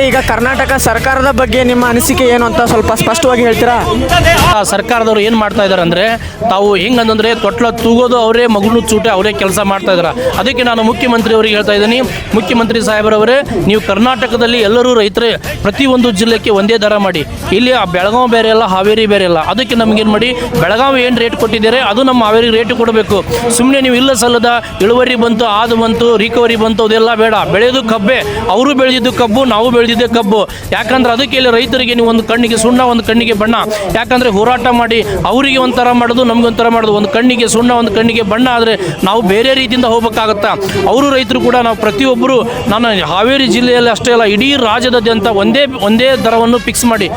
ಈಗ ಕರ್ನಾಟಕ ಸರ್ಕಾರದ ಬಗ್ಗೆ ನಿಮ್ಮ ಅನಿಸಿಕೆ ಏನು ಅಂತ ಸ್ವಲ್ಪ ಸ್ಪಷ್ಟವಾಗಿ ಹೇಳ್ತೀರಾ? ಸರ್ಕಾರದವರು ಏನು ಮಾಡ್ತಾ ಇದ್ದಾರೆ ಅಂದರೆ, ತಾವು ಹೆಂಗಂದ್ರೆ ತೊಟ್ಲ ತೂಗೋದು ಅವರೇ, ಮಗುನು ಚೂಟೆ ಅವರೇ ಕೆಲಸ ಮಾಡ್ತಾ ಇದ್ದಾರೆ. ಅದಕ್ಕೆ ನಾನು ಮುಖ್ಯಮಂತ್ರಿಯವರಿಗೆ ಹೇಳ್ತಾ ಇದ್ದೀನಿ, ಮುಖ್ಯಮಂತ್ರಿ ಸಾಹೇಬರವರೇ, ನೀವು ಕರ್ನಾಟಕದಲ್ಲಿ ಎಲ್ಲರೂ ರೈತರೇ, ಪ್ರತಿಯೊಂದು ಜಿಲ್ಲೆಗೆ ಒಂದೇ ದರ ಮಾಡಿ. ಇಲ್ಲಿ ಬೆಳಗಾವಿ ಬೇರೆ ಅಲ್ಲ, ಹಾವೇರಿ ಬೇರೆ ಅಲ್ಲ. ಅದಕ್ಕೆ ನಮಗೇನು ಮಾಡಿ, ಬೆಳಗಾವಿ ಏನು ರೇಟ್ ಕೊಟ್ಟಿದ್ದಾರೆ ಅದು ನಮ್ಮ ಹಾವೇರಿ ರೇಟ್ ಕೊಡಬೇಕು. ಸುಮ್ಮನೆ ನೀವು ಇಲ್ಲ ಸಲ್ಲದ ಇಳುವರಿ ಬಂತು, ಅದು ಬಂತು, ರಿಕವರಿ ಬಂತು, ಅದೆಲ್ಲ ಬೇಡ. ಬೆಳೆಯೋದು ಕಬ್ಬೆ, ಅವರು ಬೆಳೆದಿದ್ದು ಕಬ್ಬು, ನಾವು ಬೆಳೆದಿದ್ದೆ ಕಬ್ಬು. ಯಾಕಂದ್ರೆ ಅದಕ್ಕೆ ಇಲ್ಲಿ ರೈತರಿಗೆ ನೀವು ಒಂದು ಕಣ್ಣಿಗೆ ಸುಣ್ಣ, ಒಂದು ಕಣ್ಣಿಗೆ ಬಣ್ಣ. ಯಾಕಂದರೆ ಹೋರಾಟ ಮಾಡಿ ಅವರಿಗೆ ಒಂಥರ ಮಾಡೋದು, ನಮ್ಗೆ ಒಂಥರ ಮಾಡೋದು. ಒಂದು ಕಣ್ಣಿಗೆ ಸುಣ್ಣ, ಒಂದು ಕಣ್ಣಿಗೆ ಬಣ್ಣ ಆದರೆ ನಾವು ಬೇರೆ ರೀತಿಯಿಂದ ಹೋಗ್ಬೇಕಾಗತ್ತಾ. ಅವರು ರೈತರು ಕೂಡ ನಾವು ಪ್ರತಿಯೊಬ್ಬರು, ನಾನು ಹಾವೇರಿ ಜಿಲ್ಲೆಯಲ್ಲಿ ಅಷ್ಟೇ ಅಲ್ಲ, ಇಡೀ ರಾಜ್ಯದಾದ್ಯಂತ ಒಂದೇ ದರವನ್ನು ಫಿಕ್ಸ್ ಮಾಡಿ